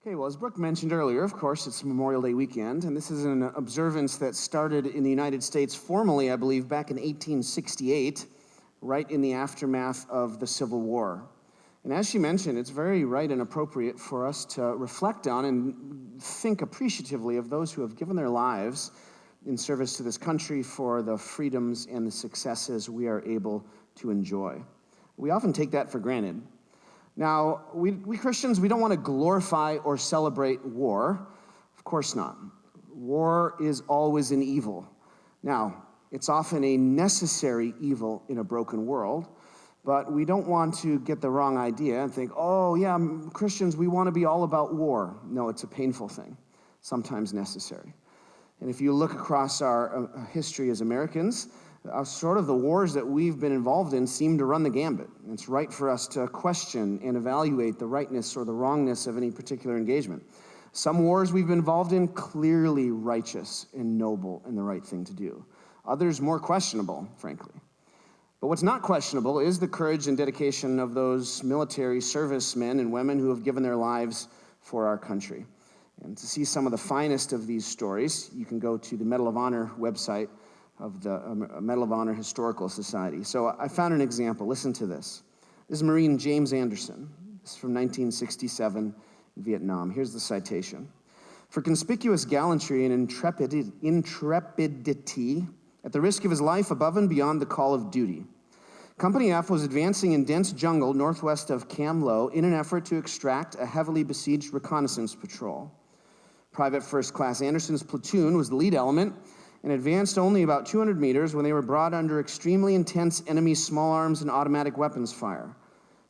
Okay, well, as Brooke mentioned earlier, of course, it's Memorial Day weekend, and this is an observance that started in the United States formally, I believe, back in 1868, right in the aftermath of the Civil War. And as she mentioned, it's very right and appropriate for us to reflect on and think appreciatively of those who have given their lives in service to this country for the freedoms and the successes we are able to enjoy. We often take that for granted. Now, we Christians, we don't want to glorify or celebrate war. Of course not. War is always an evil. Now, it's often a necessary evil in a broken world, but we don't want to get the wrong idea and think, oh yeah, Christians, we want to be all about war. No, it's a painful thing, sometimes necessary. And if you look across our history as Americans, sort of the wars that we've been involved in seem to run the gambit. It's right for us to question and evaluate the rightness or the wrongness of any particular engagement. Some wars we've been involved in, clearly righteous and noble and the right thing to do. Others more questionable, frankly. But what's not questionable is the courage and dedication of those military servicemen and women who have given their lives for our country. And to see some of the finest of these stories, you can go to the Medal of Honor website of the Medal of Honor Historical Society. So I found an example. Listen to this. This is Marine James Anderson. This is from 1967 in Vietnam. Here's the citation. For conspicuous gallantry and intrepidity, at the risk of his life above and beyond the call of duty, Company F was advancing in dense jungle northwest of Cam Lo in an effort to extract a heavily besieged reconnaissance patrol. Private First Class Anderson's platoon was the lead element and advanced only about 200 meters when they were brought under extremely intense enemy small arms and automatic weapons fire.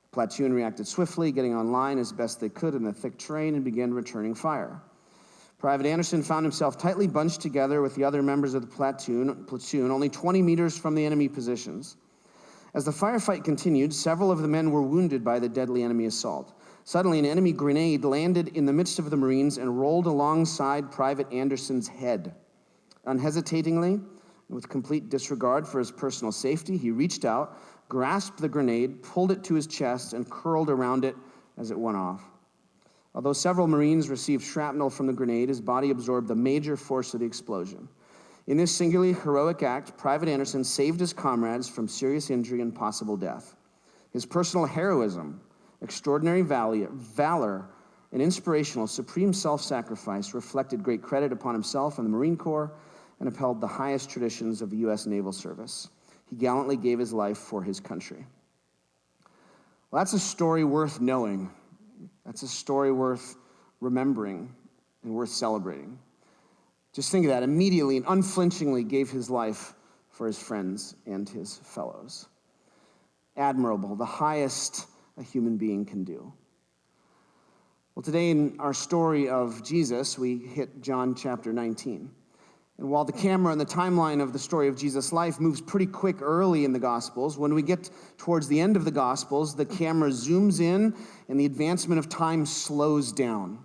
The platoon reacted swiftly, getting on line as best they could in the thick terrain and began returning fire. Private Anderson found himself tightly bunched together with the other members of the platoon only 20 meters from the enemy positions. As the firefight continued, several of the men were wounded by the deadly enemy assault. Suddenly, an enemy grenade landed in the midst of the Marines and rolled alongside Private Anderson's head. Unhesitatingly, and with complete disregard for his personal safety, he reached out, grasped the grenade, pulled it to his chest, and curled around it as it went off. Although several Marines received shrapnel from the grenade, his body absorbed the major force of the explosion. In this singularly heroic act, Private Anderson saved his comrades from serious injury and possible death. His personal heroism, extraordinary valor, and inspirational supreme self-sacrifice reflected great credit upon himself and the Marine Corps and upheld the highest traditions of the U.S. Naval Service. He gallantly gave his life for his country. Well, that's a story worth knowing. That's a story worth remembering and worth celebrating. Just think of that. Immediately and unflinchingly gave his life for his friends and his fellows. Admirable, the highest a human being can do. Well, today in our story of Jesus, we hit John chapter 19. And while the camera and the timeline of the story of Jesus' life moves pretty quick early in the Gospels, when we get towards the end of the Gospels, the camera zooms in and the advancement of time slows down.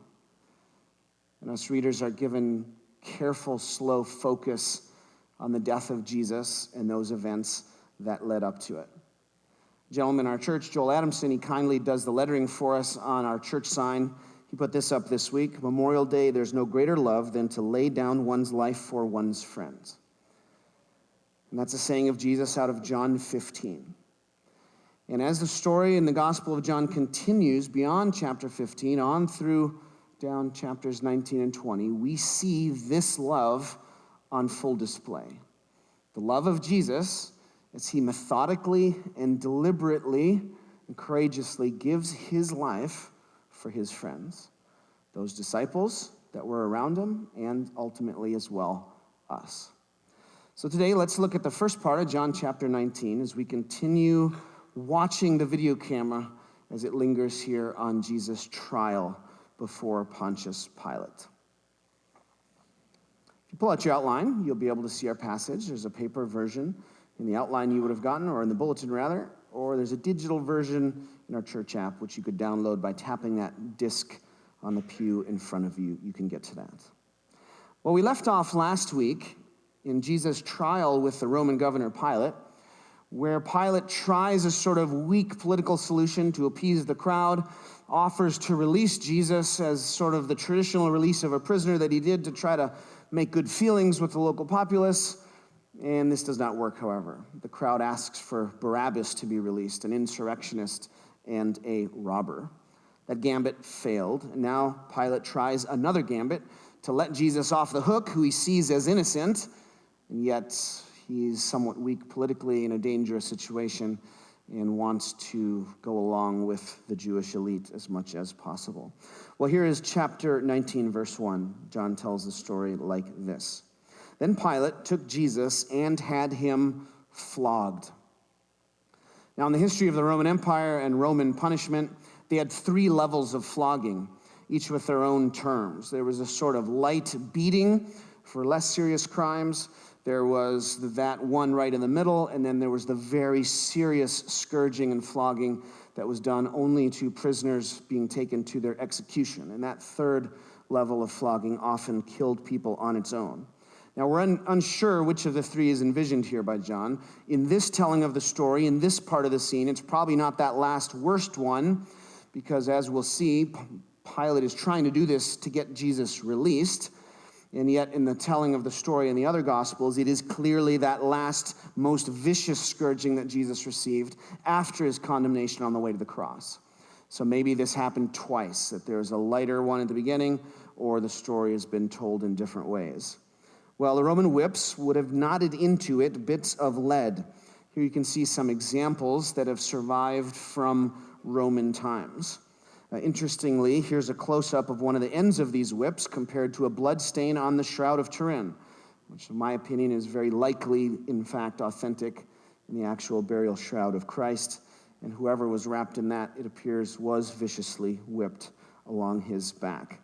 And us readers are given careful, slow focus on the death of Jesus and those events that led up to it. A gentleman in our church, Joel Adamson, he kindly does the lettering for us on our church sign. He put this up this week: Memorial Day, there's no greater love than to lay down one's life for one's friends. And that's a saying of Jesus out of John 15. And as the story in the Gospel of John continues beyond chapter 15, on through down chapters 19 and 20, we see this love on full display. The love of Jesus as he methodically and deliberately and courageously gives his life for his friends, those disciples that were around him, and ultimately as well, us. So today, let's look at the first part of John chapter 19 as we continue watching the video camera as it lingers here on Jesus' trial before Pontius Pilate. If you pull out your outline, you'll be able to see our passage. There's a paper version in the outline you would have gotten, or in the bulletin rather, or there's a digital version in our church app, which you could download by tapping that disc on the pew in front of you. You can get to that. Well, we left off last week in Jesus' trial with the Roman governor Pilate, where Pilate tries a sort of weak political solution to appease the crowd, offers to release Jesus as sort of the traditional release of a prisoner that he did to try to make good feelings with the local populace. And this does not work, however. The crowd asks for Barabbas to be released, an insurrectionist and a robber. That gambit failed, and now Pilate tries another gambit to let Jesus off the hook, who he sees as innocent, and yet he's somewhat weak politically in a dangerous situation and wants to go along with the Jewish elite as much as possible. Well, here is chapter 19, verse 1. John tells the story like this. Then Pilate took Jesus and had him flogged. Now, in the history of the Roman Empire and Roman punishment, they had 3 levels of flogging, each with their own terms. There was a sort of light beating for less serious crimes. There was that one right in the middle, and then there was the very serious scourging and flogging that was done only to prisoners being taken to their execution. And that 3rd level of flogging often killed people on its own. Now, we're unsure which of the 3 is envisioned here by John. In this telling of the story, in this part of the scene, it's probably not that last worst one, because as we'll see, Pilate is trying to do this to get Jesus released. And yet, in the telling of the story in the other Gospels, it is clearly that last, most vicious scourging that Jesus received after his condemnation on the way to the cross. So maybe this happened twice, that there's a lighter one at the beginning, or the story has been told in different ways. Well, the Roman whips would have knotted into it bits of lead. Here you can see some examples that have survived from Roman times. Interestingly, here's a close-up of one of the ends of these whips compared to a blood stain on the Shroud of Turin, which in my opinion is very likely, in fact, authentic in the actual burial shroud of Christ. And whoever was wrapped in that, it appears, was viciously whipped along his back.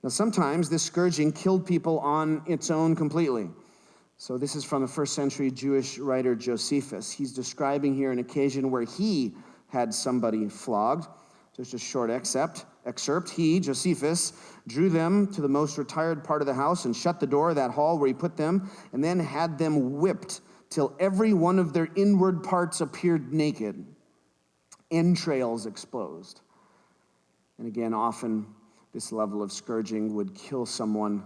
Now, sometimes this scourging killed people on its own completely. So this is from the 1st century Jewish writer Josephus. He's describing here an occasion where he had somebody flogged. Just a short excerpt. He, Josephus, drew them to the most retired part of the house and shut the door of that hall where he put them, and then had them whipped till every one of their inward parts appeared naked, entrails exposed. And again, often this level of scourging would kill someone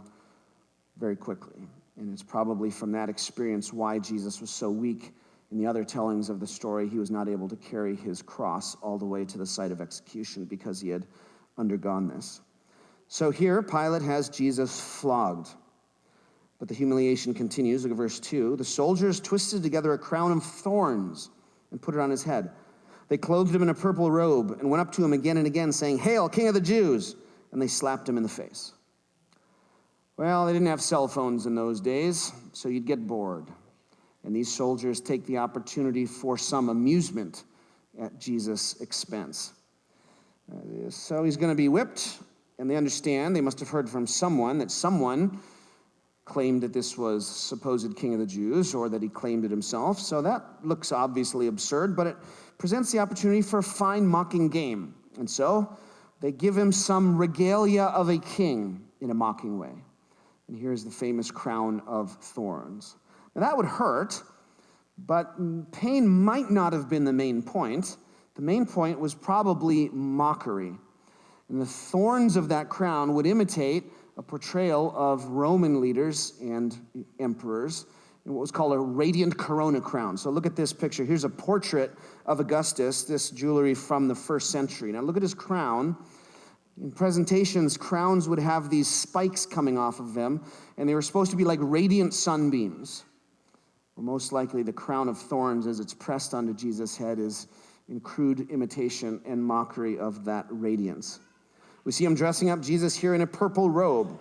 very quickly. And it's probably from that experience why Jesus was so weak. In the other tellings of the story, he was not able to carry his cross all the way to the site of execution because he had undergone this. So here, Pilate has Jesus flogged. But the humiliation continues. Look at verse 2. The soldiers twisted together a crown of thorns and put it on his head. They clothed him in a purple robe and went up to him again and again, saying, "Hail, King of the Jews!" And they slapped him in the face. Well, they didn't have cell phones in those days, so you'd get bored. And these soldiers take the opportunity for some amusement at Jesus' expense. So he's going to be whipped, and they understand, they must have heard from someone, that someone claimed that this was supposed king of the Jews, or that he claimed it himself. So that looks obviously absurd, but it presents the opportunity for a fine mocking game. And so they give him some regalia of a king in a mocking way. And here's the famous crown of thorns. Now, that would hurt, but pain might not have been the main point. The main point was probably mockery. And the thorns of that crown would imitate a portrayal of Roman leaders and emperors in what was called a radiant corona crown. So look at this picture. Here's a portrait of Augustus, this jewelry from the 1st century. Now look at his crown. In presentations, crowns would have these spikes coming off of them, and they were supposed to be like radiant sunbeams. Well, most likely the crown of thorns, as it's pressed onto Jesus' head, is in crude imitation and mockery of that radiance. We see him dressing up Jesus here in a purple robe.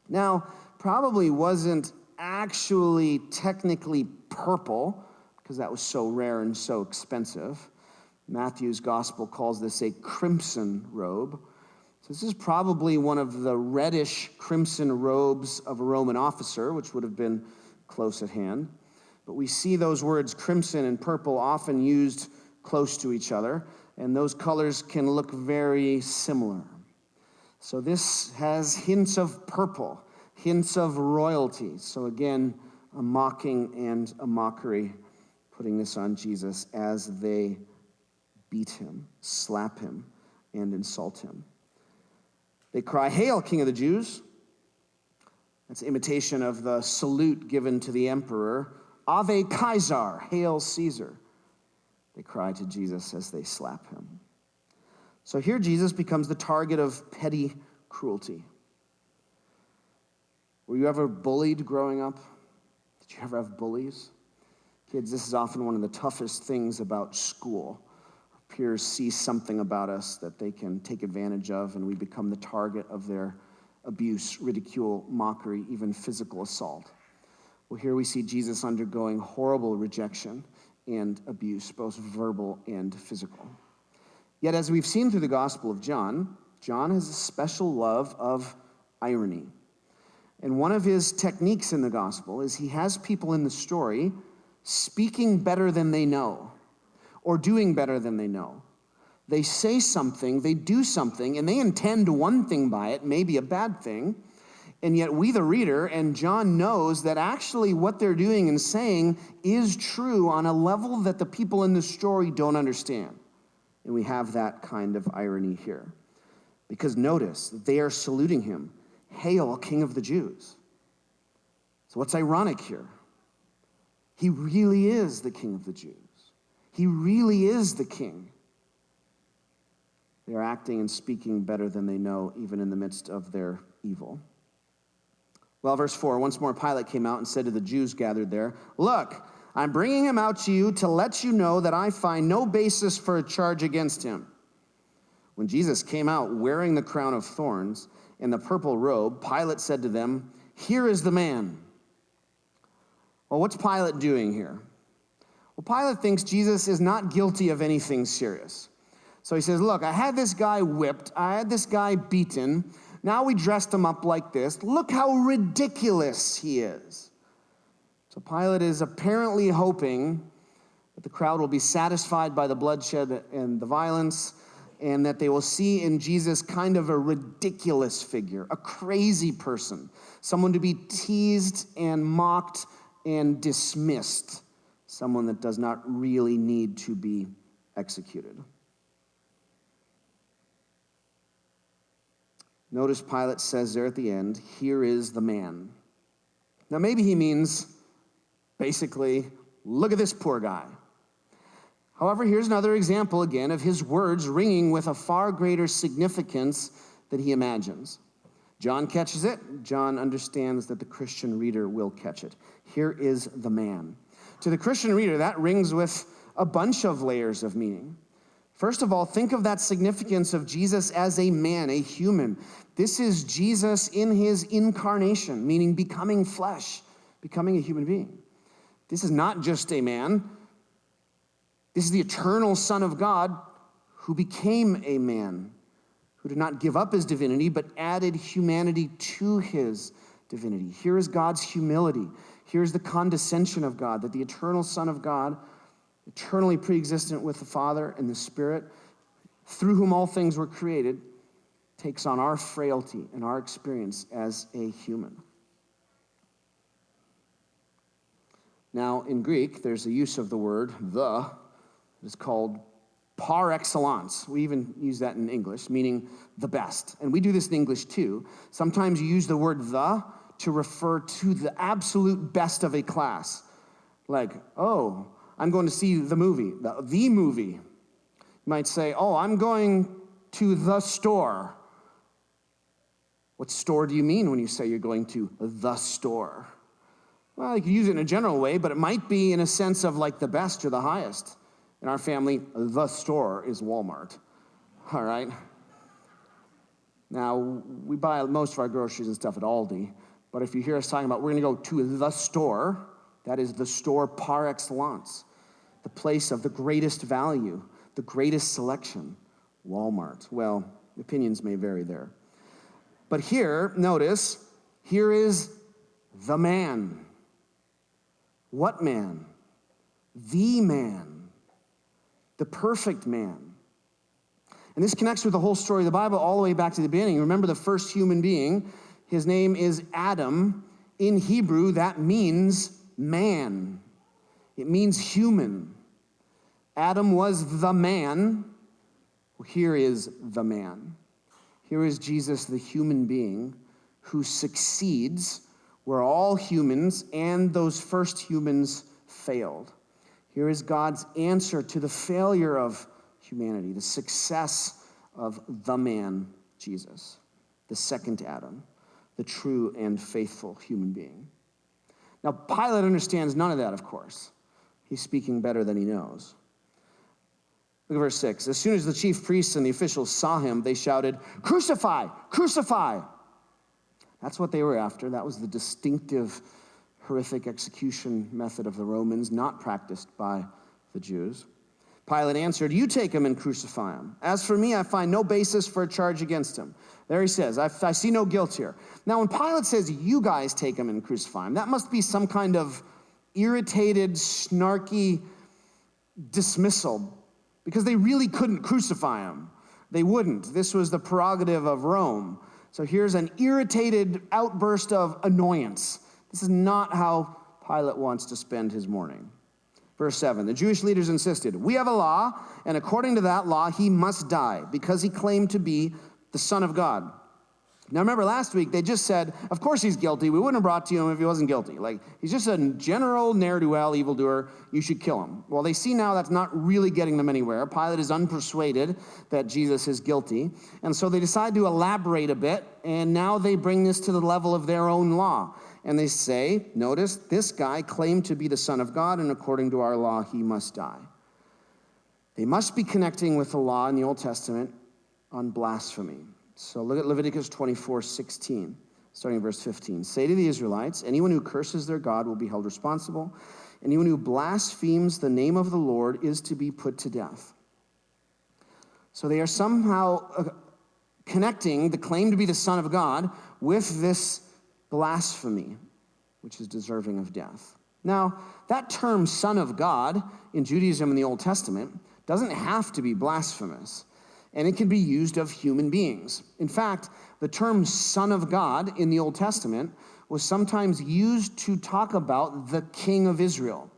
Now, probably wasn't actually technically purple, because that was so rare and so expensive. Matthew's gospel calls this a crimson robe. So this is probably one of the reddish crimson robes of a Roman officer, which would have been close at hand. But we see those words crimson and purple often used close to each other, and those colors can look very similar. So this has hints of purple, hints of royalty. So again, a mocking and a mockery putting this on Jesus as they beat him, slap him, and insult him. They cry, "Hail, King of the Jews!" That's an imitation of the salute given to the emperor, "Ave Caesar, hail Caesar." They cry to Jesus as they slap him. So here Jesus becomes the target of petty cruelty. Were you ever bullied growing up? Did you ever have bullies? Kids, this is often one of the toughest things about school. Our peers see something about us that they can take advantage of, and we become the target of their abuse, ridicule, mockery, even physical assault. Well, here we see Jesus undergoing horrible rejection and abuse, both verbal and physical. Yet, as we've seen through the Gospel of John, John has a special love of irony. And one of his techniques in the Gospel is he has people in the story speaking better than they know, or doing better than they know. They say something, they do something, and they intend one thing by it, maybe a bad thing, and yet we, the reader, and John knows that actually what they're doing and saying is true on a level that the people in the story don't understand. And we have that kind of irony here. Because notice, they are saluting him, "Hail, King of the Jews." So what's ironic here? He really is the King of the Jews. He really is the King. They are acting and speaking better than they know, even in the midst of their evil. Well, verse 4, once more Pilate came out and said to the Jews gathered there, "Look, I'm bringing him out to you to let you know that I find no basis for a charge against him." When Jesus came out wearing the crown of thorns and the purple robe, Pilate said to them, "Here is the man." Well, what's Pilate doing here? Well, Pilate thinks Jesus is not guilty of anything serious. So he says, "Look, I had this guy whipped. I had this guy beaten. Now we dressed him up like this. Look how ridiculous he is." So Pilate is apparently hoping that the crowd will be satisfied by the bloodshed and the violence, and that they will see in Jesus kind of a ridiculous figure, a crazy person, someone to be teased and mocked and dismissed, someone that does not really need to be executed. Notice Pilate says there at the end, "Here is the man." Now maybe he means, basically, look at this poor guy. However, here's another example again of his words ringing with a far greater significance than he imagines. John catches it. John understands that the Christian reader will catch it. Here is the man. To the Christian reader, that rings with a bunch of layers of meaning. First of all, think of that significance of Jesus as a man, a human. This is Jesus in his incarnation, meaning becoming flesh, becoming a human being. This is not just a man. This is the eternal Son of God who became a man, who did not give up his divinity, but added humanity to his divinity. Here is God's humility. Here's the condescension of God, that the eternal Son of God, eternally pre-existent with the Father and the Spirit, through whom all things were created, takes on our frailty and our experience as a human. Now, in Greek, there's a use of the word "the." It's called par excellence. We even use that in English, meaning the best. And we do this in English too. Sometimes you use the word "the" to refer to the absolute best of a class. Like, "Oh, I'm going to see the movie, the movie." You might say, "Oh, I'm going to the store." What store do you mean when you say you're going to the store? Well, you can use it in a general way, but it might be in a sense of like the best or the highest. In our family, the store is Walmart, all right? Now, we buy most of our groceries and stuff at Aldi, but if you hear us talking about we're gonna go to the store, that is the store par excellence, the place of the greatest value, the greatest selection, Walmart. Well, opinions may vary there. But here, notice, here is the man. What man? The man. The perfect man. And this connects with the whole story of the Bible all the way back to the beginning. Remember the first human being, his name is Adam. In Hebrew, that means man. It means human. Adam was the man. Well, here is the man. Here is Jesus, the human being, who succeeds where all humans and those first humans failed. Here is God's answer to the failure of humanity, the success of the man, Jesus, the second Adam, the true and faithful human being. Now, Pilate understands none of that, of course. He's speaking better than he knows. Look at verse 6. As soon as the chief priests and the officials saw him, they shouted, "Crucify! Crucify!" That's what they were after. That was the distinctive, horrific execution method of the Romans, not practiced by the Jews. Pilate answered, "You take him and crucify him. As for me, I find no basis for a charge against him." There he says, I see no guilt here. Now, when Pilate says, "You guys take him and crucify him," that must be some kind of irritated, snarky dismissal, because they really couldn't crucify him. They wouldn't. This was the prerogative of Rome. So here's an irritated outburst of annoyance. This is not how Pilate wants to spend his morning. Verse 7, the Jewish leaders insisted, "We have a law, and according to that law, he must die, because he claimed to be the Son of God." Now remember, last week they just said, of course he's guilty. We wouldn't have brought to him if he wasn't guilty. Like, he's just a general ne'er-do-well evildoer. You should kill him. Well, they see now that's not really getting them anywhere. Pilate is unpersuaded that Jesus is guilty. And so they decide to elaborate a bit, and now they bring this to the level of their own law. And they say, notice, this guy claimed to be the Son of God, and according to our law, he must die. They must be connecting with the law in the Old Testament on blasphemy. So look at Leviticus 24:16, starting in verse 15. "Say to the Israelites, anyone who curses their God will be held responsible. Anyone who blasphemes the name of the Lord is to be put to death." So they are somehow connecting the claim to be the Son of God with this blasphemy, which is deserving of death. Now, that term Son of God in Judaism in the Old Testament doesn't have to be blasphemous, and it can be used of human beings. In fact, the term Son of God in the Old Testament was sometimes used to talk about the King of Israel.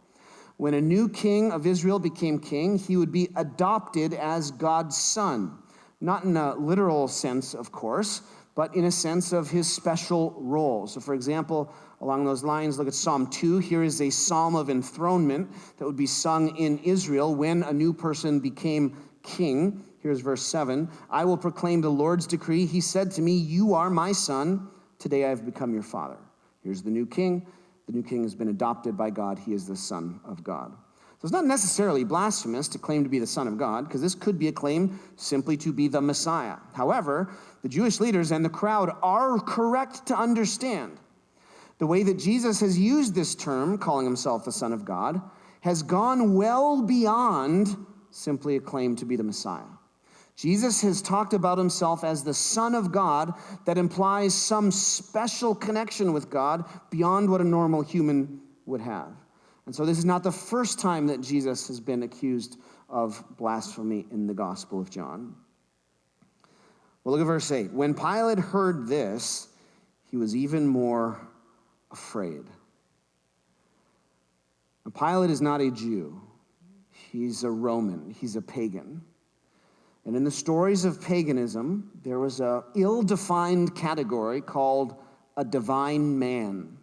When a new king of Israel became king, he would be adopted as God's son. Not in a literal sense, of course, but in a sense of his special role. So for example, along those lines, look at Psalm 2. Here is a psalm of enthronement that would be sung in Israel when a new person became king. Here's verse 7. "I will proclaim the Lord's decree. He said to me, 'You are my son. Today I have become your father.'" Here's the new king. The new king has been adopted by God. He is the Son of God. So it's not necessarily blasphemous to claim to be the Son of God, because this could be a claim simply to be the Messiah. However, the Jewish leaders and the crowd are correct to understand the way that Jesus has used this term, calling himself the Son of God, has gone well beyond simply a claim to be the Messiah. Jesus has talked about himself as the Son of God that implies some special connection with God beyond what a normal human would have. And so this is not the first time that Jesus has been accused of blasphemy in the Gospel of John. Well, look at verse 8. "When Pilate heard this, he was even more afraid." Now, Pilate is not a Jew. He's a Roman. He's a pagan. And in the stories of paganism, there was an ill-defined category called a divine man.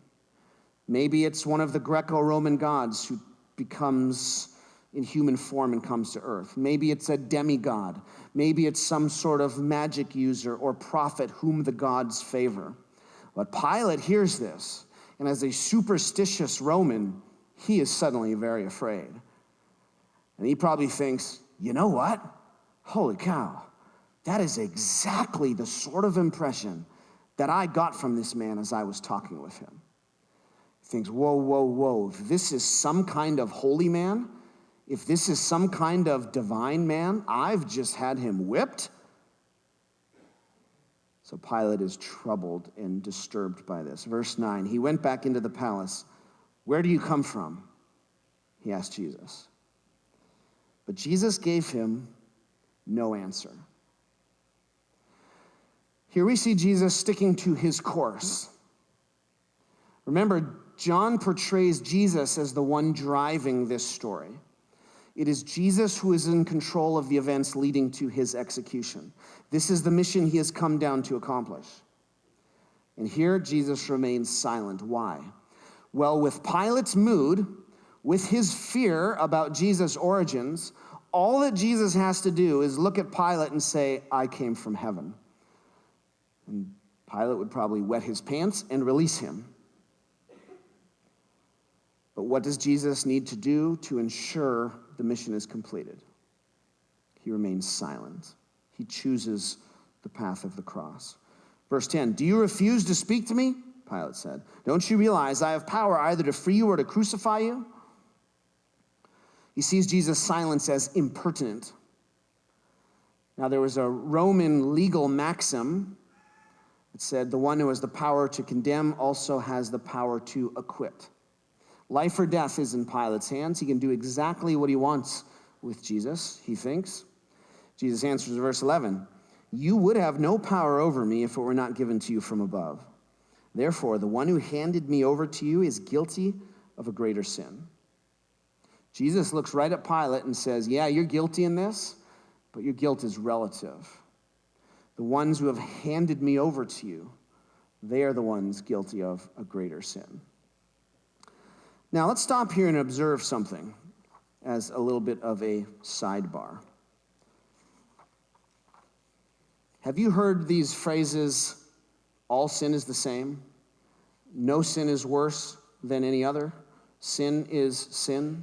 Maybe it's one of the Greco-Roman gods who becomes in human form and comes to earth. Maybe it's a demigod. Maybe it's some sort of magic user or prophet whom the gods favor. But Pilate hears this, and as a superstitious Roman, he is suddenly very afraid. And he probably thinks, you know what? Holy cow, that is exactly the sort of impression that I got from this man as I was talking with him. He thinks, whoa, whoa, whoa, if this is some kind of holy man, if this is some kind of divine man, I've just had him whipped. So Pilate is troubled and disturbed by this. Verse 9, "He went back into the palace. 'Where do you come from?' he asked Jesus. But Jesus gave him no answer." Here we see Jesus sticking to his course. Remember, John portrays Jesus as the one driving this story. It is Jesus who is in control of the events leading to his execution. This is the mission he has come down to accomplish. And here Jesus remains silent. Why? Well, with Pilate's mood, with his fear about Jesus' origins, all that Jesus has to do is look at Pilate and say, I came from heaven. And Pilate would probably wet his pants and release him. But what does Jesus need to do to ensure the mission is completed? He remains silent. He chooses the path of the cross. Verse 10, do you refuse to speak to me? Pilate said. Don't you realize I have power either to free you or to crucify you? He sees Jesus' silence as impertinent. Now, there was a Roman legal maxim that said the one who has the power to condemn also has the power to acquit. Life or death is in Pilate's hands. He can do exactly what he wants with Jesus, he thinks. Jesus answers in verse 11, you would have no power over me if it were not given to you from above. Therefore, the one who handed me over to you is guilty of a greater sin. Jesus looks right at Pilate and says, yeah, you're guilty in this, but your guilt is relative. The ones who have handed me over to you, they are the ones guilty of a greater sin. Now, let's stop here and observe something as a little bit of a sidebar. Have you heard these phrases, all sin is the same? No sin is worse than any other. Sin is sin.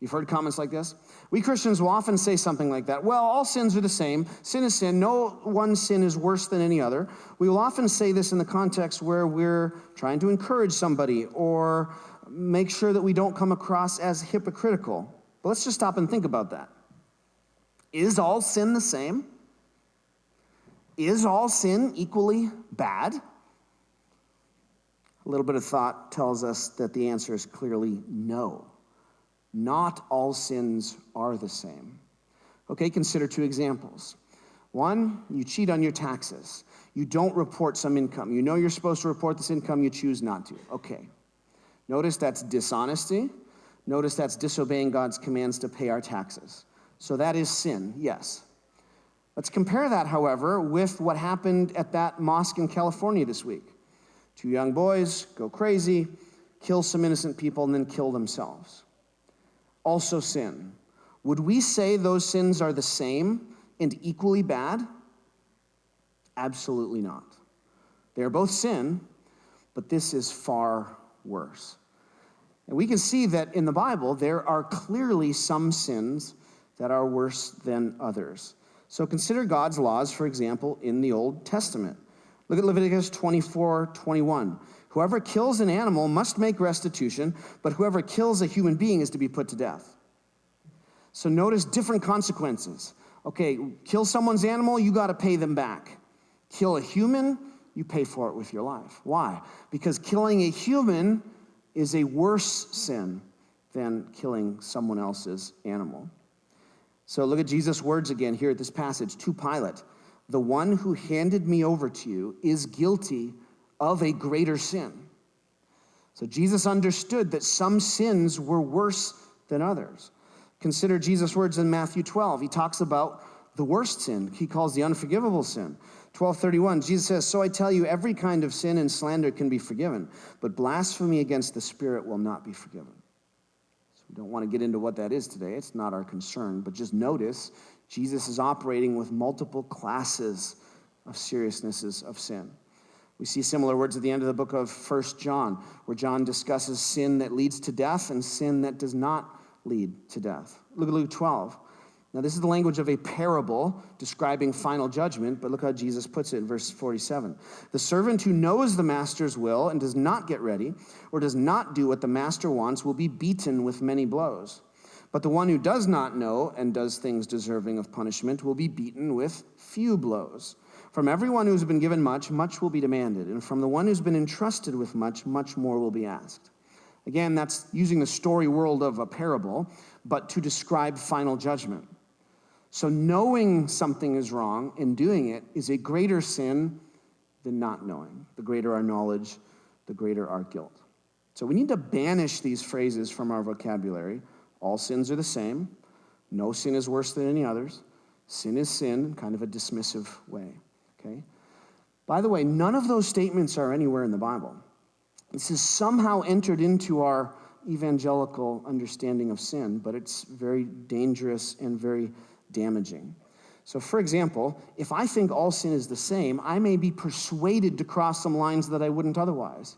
You've heard comments like this? We Christians will often say something like that. Well, all sins are the same. Sin is sin. No one sin is worse than any other. We will often say this in the context where we're trying to encourage somebody or make sure that we don't come across as hypocritical. But let's just stop and think about that. Is all sin the same? Is all sin equally bad? A little bit of thought tells us that the answer is clearly no. Not all sins are the same. Okay, consider two examples. One, you cheat on your taxes. You don't report some income. You know you're supposed to report this income, you choose not to. Okay. Notice that's dishonesty. Notice that's disobeying God's commands to pay our taxes. So that is sin, yes. Let's compare that, however, with what happened at that mosque in California this week. Two young boys go crazy, kill some innocent people, and then kill themselves. Also sin. Would we say those sins are the same and equally bad? Absolutely not. They are both sin, but this is far worse. And we can see that in the Bible, there are clearly some sins that are worse than others. So consider God's laws, for example, in the Old Testament. Look at Leviticus 24:21. Whoever kills an animal must make restitution, but whoever kills a human being is to be put to death. So notice different consequences. Okay, kill someone's animal, you got to pay them back. Kill a human, you pay for it with your life. Why? Because killing a human is a worse sin than killing someone else's animal. So look at Jesus' words again here at this passage to Pilate. The one who handed me over to you is guilty of a greater sin. So Jesus understood that some sins were worse than others. Consider Jesus' words in Matthew 12. He talks about the worst sin. He calls the unforgivable sin. 12:31, Jesus says, so I tell you, every kind of sin and slander can be forgiven, but blasphemy against the Spirit will not be forgiven. We don't want to get into what that is today. It's not our concern. But just notice, Jesus is operating with multiple classes of seriousnesses of sin. We see similar words at the end of the book of 1 John, where John discusses sin that leads to death and sin that does not lead to death. Look at Luke 12. Now, this is the language of a parable describing final judgment, but look how Jesus puts it in verse 47. The servant who knows the master's will and does not get ready or does not do what the master wants will be beaten with many blows. But the one who does not know and does things deserving of punishment will be beaten with few blows. From everyone who's been given much, much will be demanded. And from the one who's been entrusted with much, much more will be asked. Again, that's using the story world of a parable, but to describe final judgment. So knowing something is wrong and doing it is a greater sin than not knowing. The greater our knowledge, the greater our guilt. So we need to banish these phrases from our vocabulary. All sins are the same. No sin is worse than any others. Sin is sin, kind of a dismissive way, okay? By the way, none of those statements are anywhere in the Bible. This is somehow entered into our evangelical understanding of sin, but it's very dangerous and very damaging. So, for example, if I think all sin is the same, I may be persuaded to cross some lines that I wouldn't otherwise.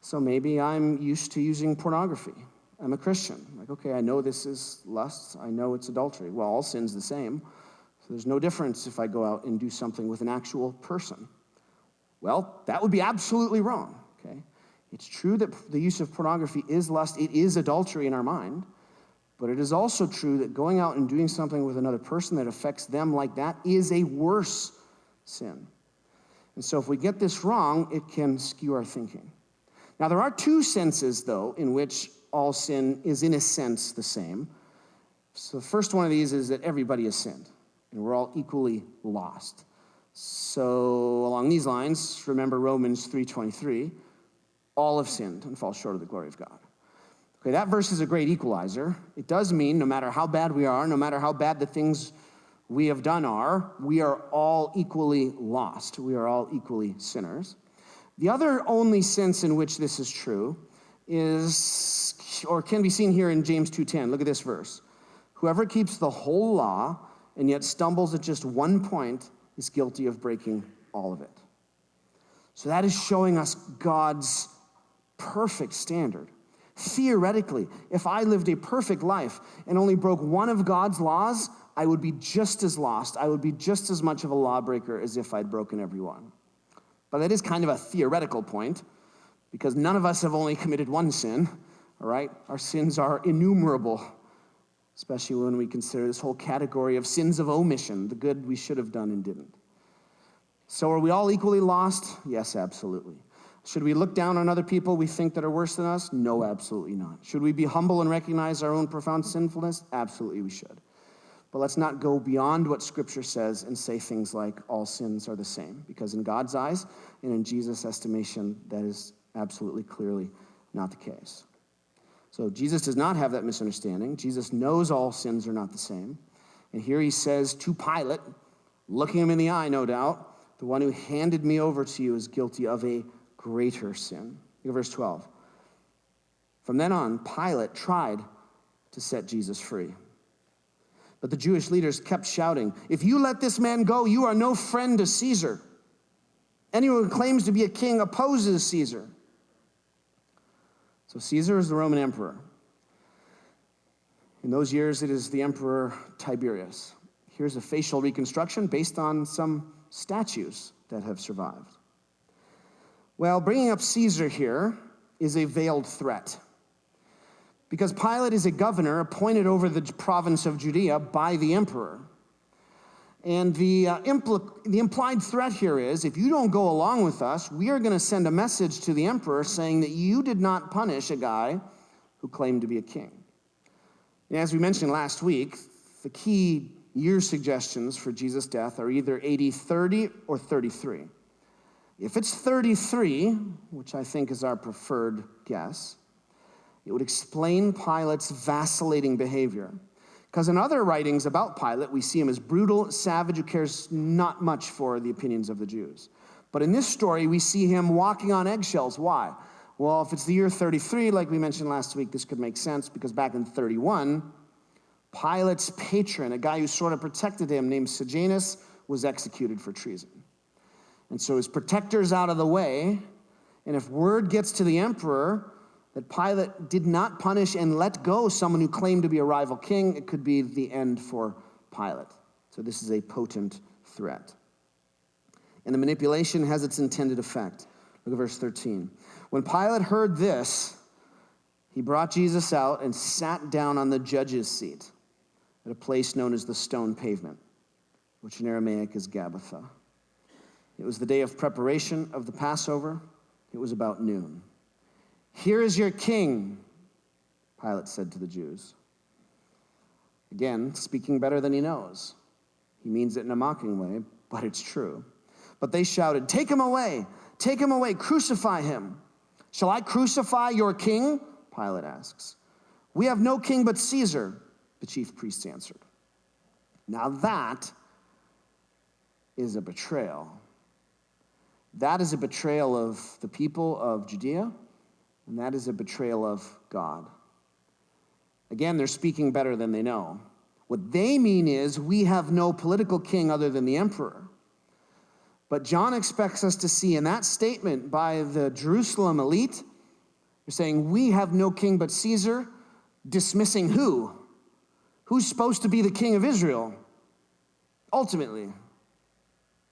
So maybe I'm used to using pornography. I'm a Christian. Like, okay, I know this is lust. I know it's adultery. Well, all sin's the same. So there's no difference if I go out and do something with an actual person. Well, that would be absolutely wrong, okay? It's true that the use of pornography is lust. It is adultery in our mind. But it is also true that going out and doing something with another person that affects them like that is a worse sin. And so if we get this wrong, it can skew our thinking. Now, there are two senses, though, in which all sin is, in a sense, the same. So the first one of these is that everybody has sinned, and we're all equally lost. So along these lines, remember Romans 3:23, all have sinned and fall short of the glory of God. Okay, that verse is a great equalizer. It does mean no matter how bad we are, no matter how bad the things we have done are, we are all equally lost. We are all equally sinners. The other only sense in which this is true is, or can be seen here in James 2:10. Look at this verse. Whoever keeps the whole law and yet stumbles at just one point is guilty of breaking all of it. So that is showing us God's perfect standard. Theoretically, if I lived a perfect life and only broke one of God's laws, I would be just as lost. I would be just as much of a lawbreaker as if I'd broken every one. But that is kind of a theoretical point, because none of us have only committed one sin, all right? Our sins are innumerable, especially when we consider this whole category of sins of omission, the good we should have done and didn't. So are we all equally lost? Yes, absolutely. Should we look down on other people we think that are worse than us? No, absolutely not. Should we be humble and recognize our own profound sinfulness? Absolutely we should. But let's not go beyond what Scripture says and say things like all sins are the same, because in God's eyes and in Jesus' estimation, that is absolutely clearly not the case. So Jesus does not have that misunderstanding. Jesus knows all sins are not the same. And here he says to Pilate, looking him in the eye, no doubt, the one who handed me over to you is guilty of a greater sin. Look at verse 12. From then on, Pilate tried to set Jesus free. But the Jewish leaders kept shouting, if you let this man go, you are no friend to Caesar. Anyone who claims to be a king opposes Caesar. So Caesar is the Roman emperor. In those years, it is the emperor Tiberius. Here's a facial reconstruction based on some statues that have survived. Well, bringing up Caesar here is a veiled threat, because Pilate is a governor appointed over the province of Judea by the emperor. And the implied threat here is, if you don't go along with us, we are going to send a message to the emperor saying that you did not punish a guy who claimed to be a king. And as we mentioned last week, the key year suggestions for Jesus' death are either AD 30 or 33. If it's 33, which I think is our preferred guess, it would explain Pilate's vacillating behavior. Because in other writings about Pilate, we see him as brutal, savage, who cares not much for the opinions of the Jews. But in this story, we see him walking on eggshells. Why? Well, if it's the year 33, like we mentioned last week, this could make sense, because back in 31, Pilate's patron, a guy who sort of protected him, named Sejanus, was executed for treason. And so his protector's out of the way, and if word gets to the emperor that Pilate did not punish and let go someone who claimed to be a rival king, it could be the end for Pilate. So this is a potent threat. And the manipulation has its intended effect. Look at verse 13. When Pilate heard this, he brought Jesus out and sat down on the judge's seat at a place known as the Stone Pavement, which in Aramaic is Gabbatha. It was the day of preparation of the Passover. It was about noon. Here is your king, Pilate said to the Jews. Again, speaking better than he knows. He means it in a mocking way, but it's true. But they shouted, take him away, crucify him. Shall I crucify your king? Pilate asks. We have no king but Caesar, the chief priests answered. Now that is a betrayal. That is a betrayal of the people of Judea, and that is a betrayal of God. Again, they're speaking better than they know. What they mean is, we have no political king other than the emperor. But John expects us to see in that statement by the Jerusalem elite, they're saying, we have no king but Caesar, dismissing who? Who's supposed to be the king of Israel? Ultimately,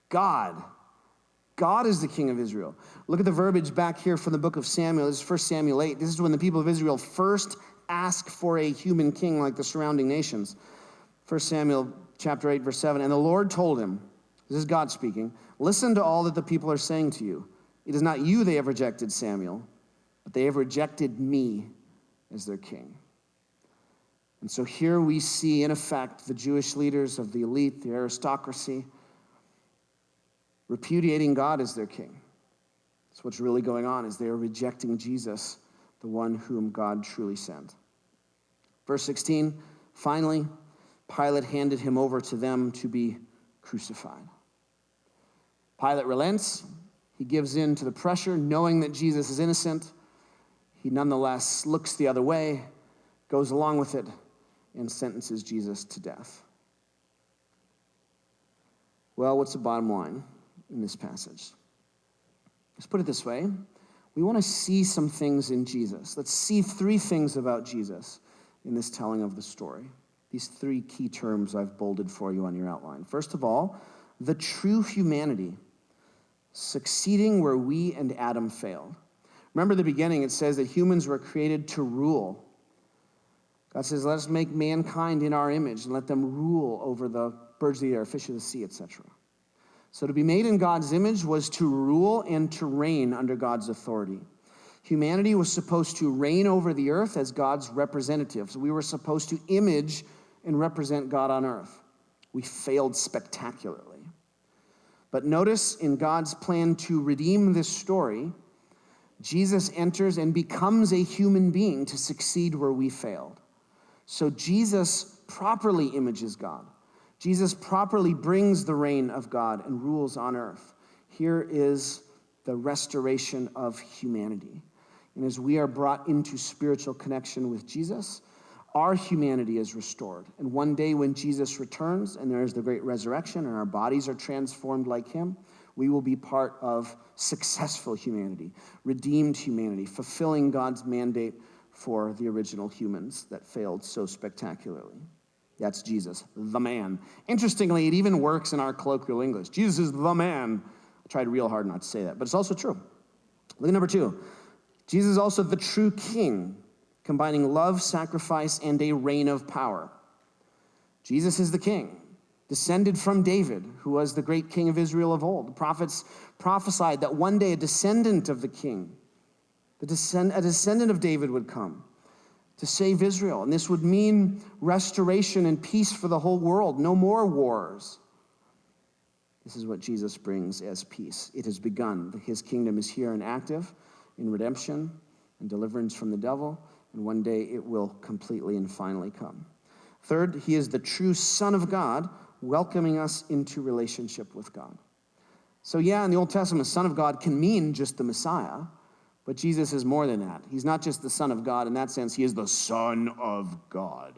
God. God is the king of Israel. Look at the verbiage back here from the book of Samuel. This is 1 Samuel 8. This is when the people of Israel first ask for a human king like the surrounding nations. 1 Samuel chapter 8, verse 7. And the Lord told him, this is God speaking, listen to all that the people are saying to you. It is not you they have rejected, Samuel, but they have rejected me as their king. And so here we see, in effect, the Jewish leaders of the elite, the aristocracy, repudiating God as their king. That's what's really going on, is they are rejecting Jesus, the one whom God truly sent. Verse 16, finally, Pilate handed him over to them to be crucified. Pilate relents. He gives in to the pressure, knowing that Jesus is innocent. He nonetheless looks the other way, goes along with it, and sentences Jesus to death. Well, what's the bottom line in this passage? Let's put it this way. We want to see some things in Jesus. Let's see three things about Jesus in this telling of the story. These three key terms I've bolded for you on your outline. First of all, the true humanity, succeeding where we and Adam failed. Remember the beginning, it says that humans were created to rule. God says, let us make mankind in our image and let them rule over the birds of the air, fish of the sea, etc. So to be made in God's image was to rule and to reign under God's authority. Humanity was supposed to reign over the earth as God's representatives. We were supposed to image and represent God on earth. We failed spectacularly. But notice in God's plan to redeem this story, Jesus enters and becomes a human being to succeed where we failed. So Jesus properly images God. Jesus properly brings the reign of God and rules on earth. Here is the restoration of humanity. And as we are brought into spiritual connection with Jesus, our humanity is restored. And one day when Jesus returns and there is the great resurrection and our bodies are transformed like him, we will be part of successful humanity, redeemed humanity, fulfilling God's mandate for the original humans that failed so spectacularly. That's Jesus, the man. Interestingly, it even works in our colloquial English. Jesus is the man. I tried real hard not to say that, but it's also true. Look at number 2. Jesus is also the true king, combining love, sacrifice, and a reign of power. Jesus is the king, descended from David, who was the great king of Israel of old. The prophets prophesied that one day a descendant of the king, a descendant of David would come to save Israel. And this would mean restoration and peace for the whole world. No more wars. This is what Jesus brings as peace. It has begun. His kingdom is here and active in redemption and deliverance from the devil. And one day it will completely and finally come. Third, he is the true Son of God, welcoming us into relationship with God. So yeah, in the Old Testament, Son of God can mean just the Messiah. But Jesus is more than that. He's not just the Son of God in that sense. He is the Son of God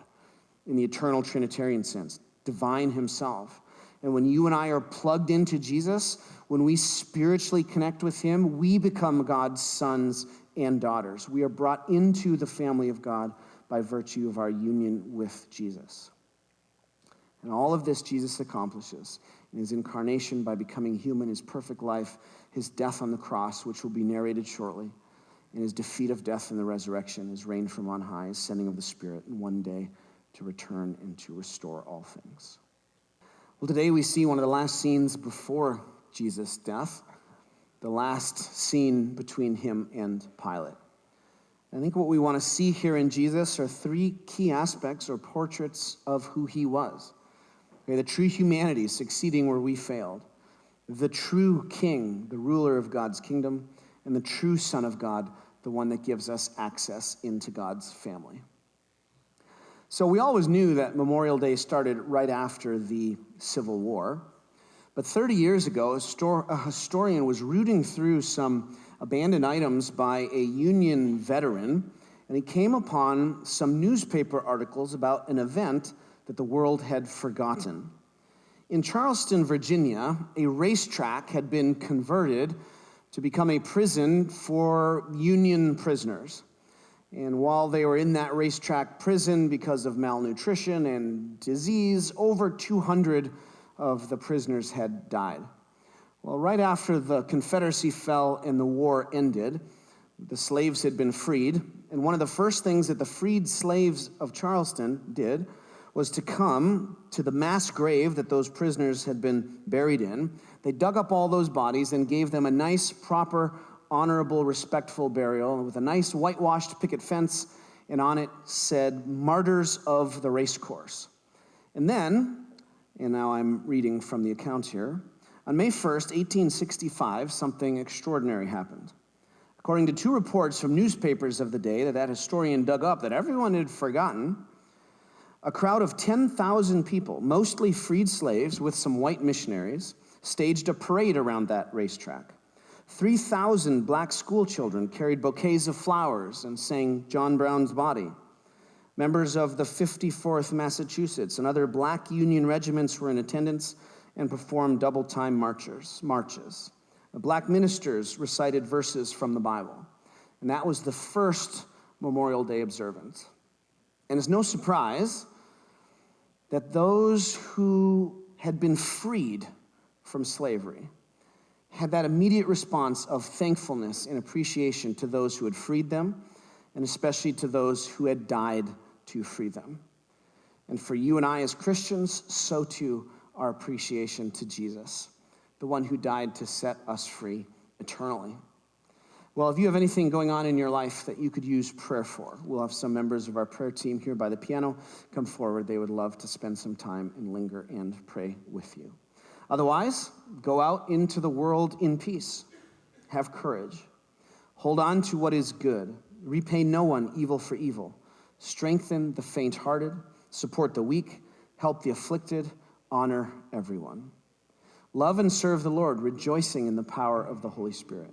in the eternal Trinitarian sense, divine himself. And when you and I are plugged into Jesus, when we spiritually connect with him, we become God's sons and daughters. We are brought into the family of God by virtue of our union with Jesus. And all of this Jesus accomplishes in his incarnation by becoming human, his perfect life, his death on the cross, which will be narrated shortly, and his defeat of death in the resurrection, his reign from on high, his sending of the Spirit, and one day to return and to restore all things. Well, today we see one of the last scenes before Jesus' death, the last scene between him and Pilate. I think what we want to see here in Jesus are 3 key aspects or portraits of who he was. Okay, the true humanity succeeding where we failed. The true king, the ruler of God's kingdom, and the true Son of God the one that gives us access into God's family. So we always knew that Memorial Day started right after the Civil War. But 30 years ago, a historian was rooting through some abandoned items by a Union veteran, and he came upon some newspaper articles about an event that the world had forgotten. In Charleston, Virginia, a racetrack had been converted to become a prison for Union prisoners. And while they were in that racetrack prison because of malnutrition and disease, over 200 of the prisoners had died. Well, right after the Confederacy fell and the war ended, the slaves had been freed, and one of the first things that the freed slaves of Charleston did was to come to the mass grave that those prisoners had been buried in. They dug up all those bodies and gave them a nice, proper, honorable, respectful burial with a nice whitewashed picket fence, and on it said, "Martyrs of the Racecourse." And then, and now I'm reading from the account here, on May 1st, 1865, something extraordinary happened. According to two reports from newspapers of the day that historian dug up that everyone had forgotten, a crowd of 10,000 people, mostly freed slaves with some white missionaries, staged a parade around that racetrack. 3,000 black school children carried bouquets of flowers and sang John Brown's Body. Members of the 54th Massachusetts and other black Union regiments were in attendance and performed double-time marches. The black ministers recited verses from the Bible. And that was the first Memorial Day observance. And it's no surprise that those who had been freed from slavery had that immediate response of thankfulness and appreciation to those who had freed them, and especially to those who had died to free them. And for you and I as Christians, so too our appreciation to Jesus, the one who died to set us free eternally. Well, if you have anything going on in your life that you could use prayer for, we'll have some members of our prayer team here by the piano come forward. They would love to spend some time and linger and pray with you. Otherwise, go out into the world in peace. Have courage. Hold on to what is good. Repay no one evil for evil. Strengthen the faint-hearted. Support the weak. Help the afflicted. Honor everyone. Love and serve the Lord, rejoicing in the power of the Holy Spirit.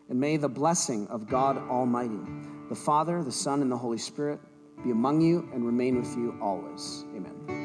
And may the blessing of God Almighty, the Father, the Son, and the Holy Spirit be among you and remain with you always. Amen.